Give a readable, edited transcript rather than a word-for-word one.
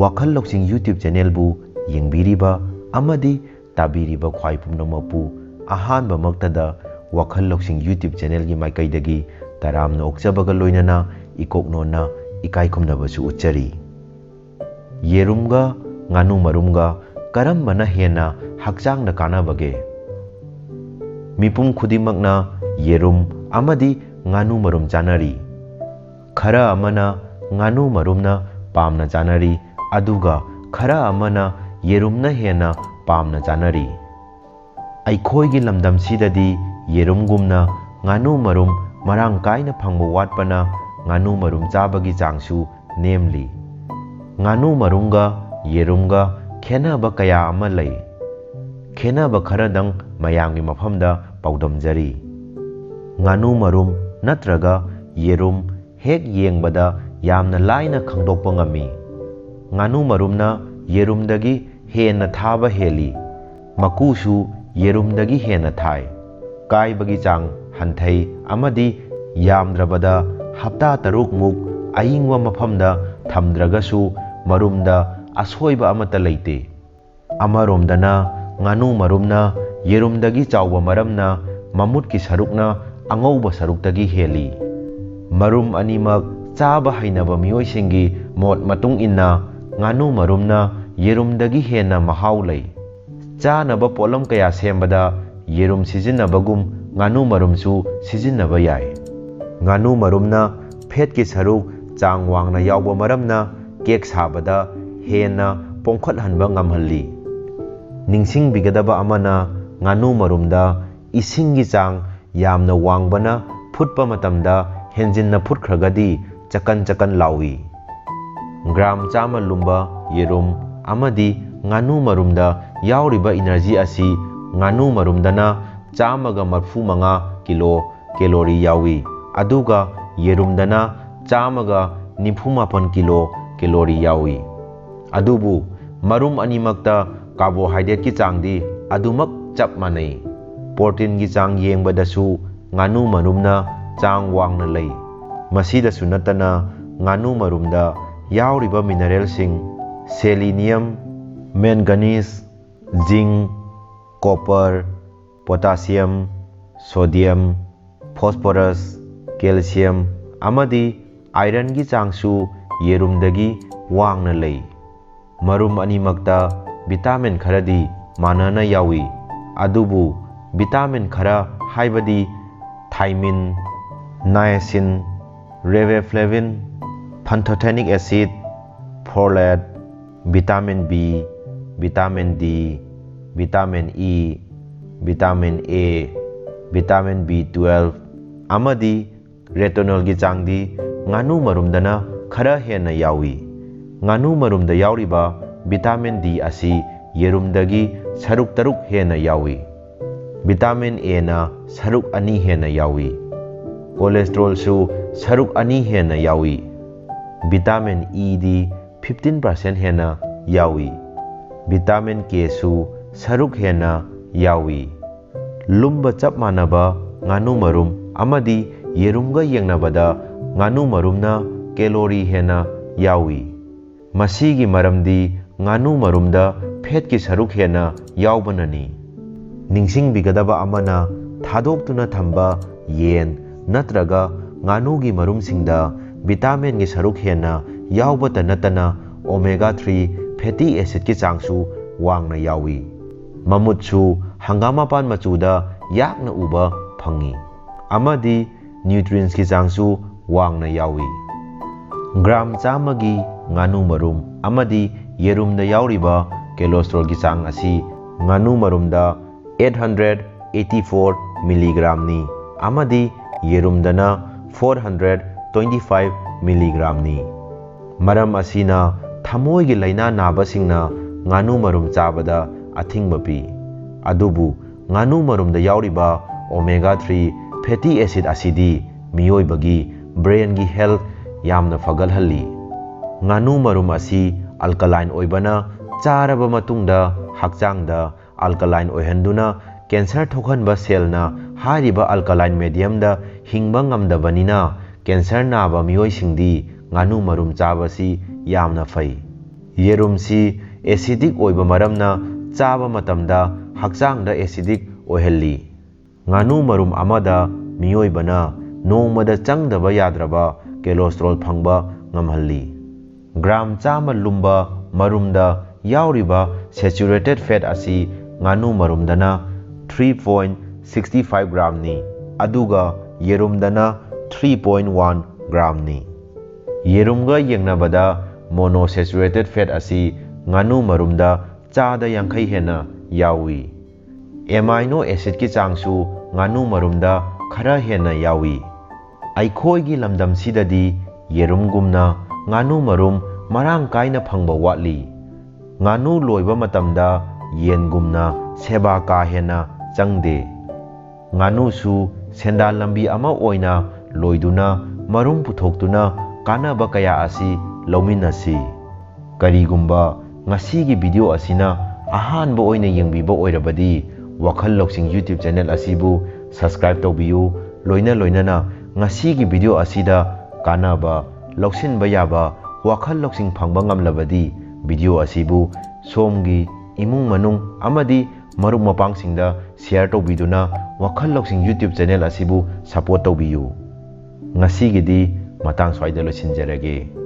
वाखल लौसिंग YouTube channel बु यंगबिरिबा अमदी ताबिरिबा ख्वाई पुनमपु अहानबा मक्तदा वाखल लौसिंग YouTube channel की माइकैदगी तरामना ओक्चबगा लोइनना इकोकनोना इकाइखुमनबसु उच्चरी येरुमगा nganu marumga karambana hena hakchangna kanabage mipum khudimagna yerum amadi nganu marum chanari khara amana nganu marumna pamna chanari aduga khara amana yerumna hena pamna chanari aikhoigi lamdam sidadi yerumgumna nganu marum marang kaina phangbo watpana nganu marum chabagi changsu nemli nganu marumga येरुमगा खेनाबा कया अमा लई खेनाबा खरदंग मयांगी मफमदा पाउदमजरी nganu marum natraga yerum hek yengbada yamna laina khangdokpa ngami nganu marumna yerumdagi hena thaba heli makusu yerumdagi hena thai kaibagi chang hanthai amadi yamdrabada hapta taruk muk ayingwa mafamda thamdragasu marumda ashoiba amata leite amaromdana nganu marumna yerumdagi chawba maramna mamut ki sarukna angouba saruktagi heli marum animak chaba hainaba miyoi singi mot matung inna nganu marumna yerumdagi hena mahau lei chanaba polam kaya sembada yerum sijinnabagum nganu marumsu sijinnaba yai nganu marumna phet ki saruk chang wangna yawba maramna kek sabada हेना पोंखत हनबा ngamhalli ningsing bigadaba amana nganu marumda isingi chang yamna wangbana phutpa matamda henjinna phutkragadi chakan chakan lawi gram chama lumba yerum amadi nganu marumda yauriba energy asi nganu marumdana chamaga marfu manga kilo calorie yawi aduga yerumdana chamaga nifumapon kilo calorie yawi adubu marum animakta carbohydrate ki changdi adumak chap manai protein ki chang yengbadasu nganu marumna chang wangna lei masida sunatana nganu marumda yauriba mineral sing selenium manganese zinc copper potassium sodium phosphorus calcium amadi iron ki changsu yerumdagi wangna lei marum animakta vitamin kharadi manana yawi adubu vitamin khara haibadi thiamine niacin riboflavin pantothenic acid folate vitamin B vitamin D vitamin E vitamin A vitamin B12 amadi retinol gi changdi nganu marumdana khara hena yawi nganu marumda yauriba vitamin D asi yerumdagi saruk taruk hena yawi vitamin A na saruk ani hena yawi cholesterol su saruk ani hena yawi vitamin E di 15% hena yawi vitamin K su saruk hena yawi lumba chap manaba nganu marum amadi yerumga yengnabada nganu marumna calorie hena yawi masigi maramdi nganu marumda phet ki saruk hena yawbanani ningsing bigadaba amana thadoktuna thamba yen natraga nganu gi marum singda vitamin gi saruk hena yawbata natana omega 3 fatty acid ki changsu wangna yawi mamutsu hangama pan machuda yakna uba phangi amadi nutrients ki changsu wangna yawi gram chamagi nganu marum amadi yerumda yauriba cholesterol ki chang asi nganu marumda 884 milligram ni amadi yerumdana 425 milligram ni maram asina thamoi gi laina naba singna nganu marum chabada athingba pi adubu nganu marumda yauriba omega 3 fatty acid asidi miyoi bagi brain gi health yamna fagal halli nganu marum asi alkaline oibana charaba matungda hakchangda alkaline oihanduna cancer thokhanba cell na hariba alkaline medium da hingba ngamdabanina cancer naba miyoi singdi nganu marum chabasi yamna fai ꯌꯦꯔꯨꯝꯁꯤ acidic ꯑꯣꯏꯕ ꯃꯔꯝꯅ ꯆꯥꯕ ꯃꯇꯝꯗ ꯍꯛꯆꯥꯡꯗ acidic ꯑꯣꯏꯍꯜꯂꯤ꯫ ꯉꯥꯅꯨ ꯃꯔꯨꯝ ꯑꯃꯗ ꯃꯤꯑꯣꯏꯕꯅ ꯅꯣꯡꯃꯗ ꯆꯪꯗꯕ ꯌꯥꯗ꯭ꯔꯕ ꯀꯣꯂꯦꯁꯇꯦꯔꯣꯜ ꯐꯪꯕ ꯉꯝꯍꯜꯂꯤ꯫ ꯒ꯭ꯔꯥꯝ 100 ꯂꯨꯝꯕ ꯃꯔꯨꯝꯗ ꯌꯥꯎꯔꯤꯕ ꯁꯦꯆꯨꯔꯦꯇꯦꯗ ꯐꯦꯠ ꯑꯁꯤ ꯉꯥꯅꯨ ꯃꯔꯨꯝꯗꯅ 3.65 ꯒ꯭ꯔꯥꯝꯅꯤ, ꯑꯗꯨꯒ ꯌꯦꯔꯨꯝꯗꯅ 3.1 ꯒ꯭ꯔꯥꯝꯅꯤ꯫ ꯌꯦꯔꯨꯝꯒ ꯌꯦꯡꯅꯕꯗ ꯃꯣꯅꯣꯁꯦꯆꯨꯔꯦꯇꯦꯗ ꯐꯦꯠ ꯑꯁꯤ ꯉꯥꯅꯨ ꯃꯔꯨꯝꯗ ꯆꯥꯗ 50 ꯍꯦꯟꯅ ꯌꯥꯎꯏ꯫ ꯑꯦꯃꯥꯏꯅꯣ ꯑꯦꯁꯤꯗꯀꯤ ꯆꯥꯡꯁꯨ ꯉꯥꯅꯨ ꯃꯔꯨꯝꯗ ꯈꯔ ꯍꯦꯟꯅ ꯌꯥꯎꯏ꯫ ꯑꯩꯈꯣꯏꯒꯤ ꯂꯝꯗꯝꯁꯤꯗꯗꯤ ꯌꯦꯔꯨꯝꯒꯨꯝꯅ ꯉꯥꯅꯨ ꯃꯔꯨꯝ ꯃꯔꯥꯡ ꯀꯥꯏꯅ ꯐꯪꯕ ꯋꯥꯠꯂꯤ꯫ ꯉꯥꯅꯨ ꯂꯣꯏꯕ ꯃꯇꯝꯗ ꯌꯦꯟꯒꯨꯝꯅ ꯁꯦꯕꯥ ꯀꯥ ꯍꯦꯟꯅ ꯆꯪꯗꯦ꯫ ꯉꯥꯅꯨꯁꯨ ꯁꯦꯟꯗꯥꯟ ꯂꯝꯕꯤ ꯑꯃ ꯑꯣꯏꯅ ꯂꯣꯏꯗꯨꯅ ꯃꯔꯨꯝ ꯄꯨꯊꯣꯛꯇꯨꯅ ꯀꯥꯟꯅꯕ ꯀꯌꯥ ꯑꯁꯤ ꯂꯧꯃꯤꯟꯅꯁꯤ꯫ ꯀꯔꯤꯒꯨꯝꯕ ꯉꯁꯤꯒꯤ ꯚꯤꯗꯤꯑꯣ ꯑꯁꯤꯅ ꯑꯍꯥꯟꯕ ꯑꯣꯏꯅ ꯌꯦꯡꯕꯤꯕ ꯑꯣꯏꯔꯕꯗꯤ ꯋꯥꯈꯜ ꯂꯧꯁꯤꯡ ꯌꯨꯇ꯭ꯌꯨꯕ ꯆꯦꯅꯦꯜ ꯑꯁꯤꯕꯨ ꯁꯕꯁꯀ꯭ꯔꯥꯏꯕ ꯇꯧꯕꯤꯌꯨ, ꯂꯣꯏꯅꯅ ꯉꯁꯤꯒꯤ ꯚꯤꯗꯤꯑꯣ ꯑꯁꯤꯗ ꯀꯥꯟꯅꯕ, ꯂꯧꯁꯤꯟꯕ ꯌꯥꯕ, ꯋꯥꯈꯜ ꯂꯧꯁꯤꯡ ꯐꯪꯕ ꯉꯝꯂꯕꯗꯤ ꯚꯤꯗꯤꯑꯣ ꯑꯁꯤꯕꯨ ꯁꯣꯝꯒꯤ ꯏꯃꯨꯡ ꯃꯅꯨꯡ ꯑꯃꯗꯤ ꯃꯔꯨꯞ ꯃꯄꯥꯡꯁꯤꯡꯗ ꯁꯦꯌꯔ ꯇꯧꯕꯤꯗꯨꯅ ꯋꯥꯈꯜ ꯂꯧꯁꯤꯡ ꯌꯨꯇ꯭ꯌꯨꯕ ꯆꯦꯅꯦꯜ ꯑꯁꯤꯕꯨ ꯁꯄꯣꯔꯠ ꯇꯧꯕꯤꯌꯨ꯫ ꯉꯁꯤꯒꯤꯗꯤ ꯃꯇꯥꯡ ꯁ꯭ꯋꯥꯏꯗ ꯂꯣꯏꯁꯤꯟꯖꯔꯒꯦ꯫